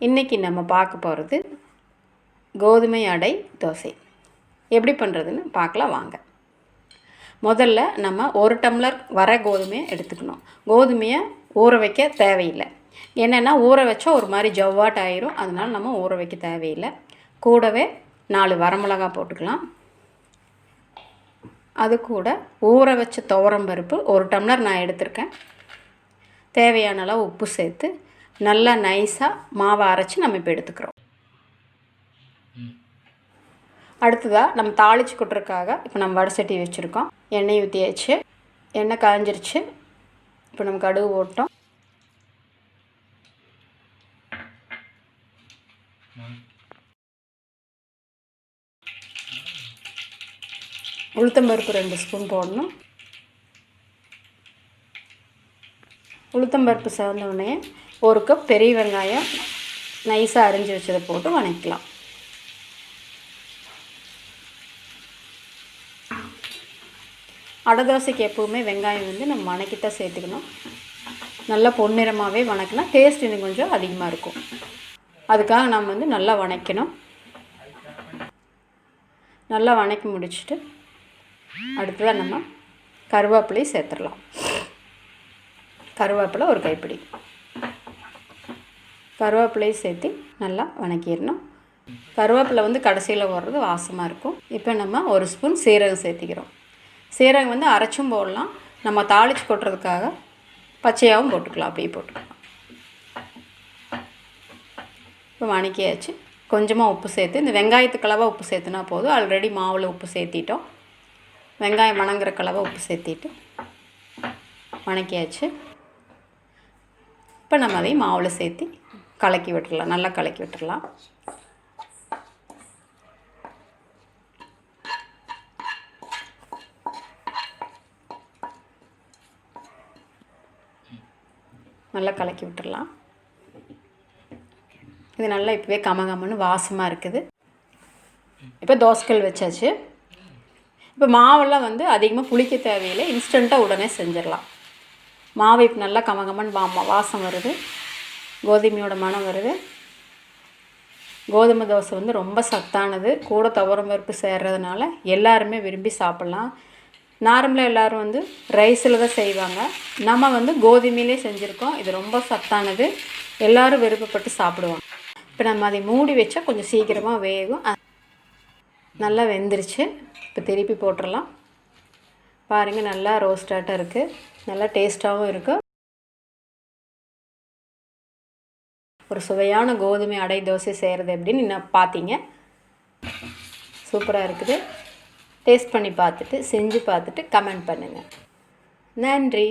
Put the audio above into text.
இன்றைக்கி நம்ம பார்க்க போகிறது கோதுமை அடை தோசை எப்படி பண்ணுறதுன்னு பார்க்கலாம் வாங்க. முதல்ல நம்ம 1 டம்ளர் வர கோதுமையை எடுத்துக்கணும். கோதுமையை ஊற வைக்க தேவையில்லை. என்னென்னா ஊற வச்சா ஒரு மாதிரி ஜவ்வாட் ஆயிரும், அதனால் நம்ம ஊற வைக்க தேவையில்லை. கூடவே 4 வரமிளகாய் போட்டுக்கலாம். அது கூட ஊற வச்ச துவரம் பருப்பு 1 டம்ளர் நான் எடுத்திருக்கேன். தேவையான அளவு உப்பு சேர்த்து நல்லா நைஸாக மாவை அரைச்சி நம்ம இப்போ எடுத்துக்கிறோம். அடுத்ததாக நம்ம தாளித்து கொட்டுறதுக்காக இப்போ நம்ம வடை சட்டி வச்சுருக்கோம். எண்ணெய் ஊற்றியாச்சு, எண்ணெய் காஞ்சிருச்சு. இப்போ நம்ம கடுகு போட்டோம். உளுத்தம்பருப்பு 2 ஸ்பூன் போடணும். உளுத்தம்பருப்பு சேர்ந்தவுடனே 1 கப் பெரிய வெங்காயம் நைஸாக அரிஞ்சு வச்சதை போட்டு வணக்கலாம். அடை தோசைக்கு எப்போவுமே வெங்காயம் வந்து நம்ம வணக்கித்தான் சேர்த்துக்கணும். நல்லா பொன்னிறமாகவே வணக்கினா டேஸ்ட் இன்னும் கொஞ்சம் அதிகமாக இருக்கும். அதுக்காக நம்ம வந்து நல்லா வணக்கணும். நல்லா வணக்கி முடிச்சுட்டு அடுத்ததாக நம்ம கருவேப்பிலை சேர்த்துடலாம். கருவேப்பிலை 1 கைப்பிடி கருவேப்பிலையை சேர்த்து நல்லா வணக்கிடணும். கருவேப்பிலை வந்து கடைசியில் வர்றது வாசமாக இருக்கும். இப்போ நம்ம 1 ஸ்பூன் சீரகம் சேர்த்திக்கிறோம். சீரகம் வந்து அரைச்சும் போடலாம், நம்ம தாளித்து கொட்டுறதுக்காக பச்சையாகவும் போட்டுக்கலாம், அப்படியே போட்டுக்கலாம். இப்போ வணக்கியாச்சு. கொஞ்சமாக உப்பு சேர்த்து, இந்த வெங்காயத்துக்களவாக உப்பு சேர்த்துனா போதும். ஆல்ரெடி மாவில் உப்பு சேர்த்திட்டோம். வெங்காயம் வணங்குற கலவை உப்பு சேர்த்திட்டு வணக்கியாச்சு. இப்போ நம்ம அதையும் மாவில் சேர்த்து கலக்கி விட்டுடலாம், நல்லா கலக்கி விட்டுடலாம். நல்லா கலக்கி விட்டுடலாம். இது நல்லா இப்போவே கமகமன்னு வாசமாக இருக்குது. இப்போ தோசைக்கல் வச்சாச்சு. இப்போ மாவெல்லாம் வந்து அதிகமாக புளிக்க தேவையில்லை, இன்ஸ்டண்ட்டாக உடனே செஞ்சிடலாம். மாவு இப்போ நல்லா கமகமன் வாசம் வருது, கோதுமையோட மனம் வருது. கோதுமை தோசை வந்து ரொம்ப சத்தானது, கூட துவரம் பருப்பு சேர்றதுனால எல்லாருமே விரும்பி சாப்பிட்லாம். நார்மலாக எல்லோரும் வந்து ரைஸில் தான் செய்வாங்க, நம்ம வந்து கோதுமையிலே செஞ்சுருக்கோம். இது ரொம்ப சத்தானது, எல்லோரும் விருப்பப்பட்டு சாப்பிடுவாங்க. இப்போ நம்ம அதை மூடி வச்சா கொஞ்சம் சீக்கிரமாக வேகும். நல்லா வெந்துருச்சு. இப்போ திருப்பி போட்டுடலாம். பாருங்கள், நல்லா ரோஸ்டாட்டாக இருக்குது, நல்லா டேஸ்ட்டாகவும் இருக்குது. ஒரு சுவையான கோதுமை அடை தோசை செய்கிறது எப்படின்னு இன்னும் பார்த்தீங்க. சூப்பராக இருக்குது. டேஸ்ட் பண்ணி பார்த்துட்டு செஞ்சு பார்த்துட்டு கமெண்ட் பண்ணுங்கள். நன்றி.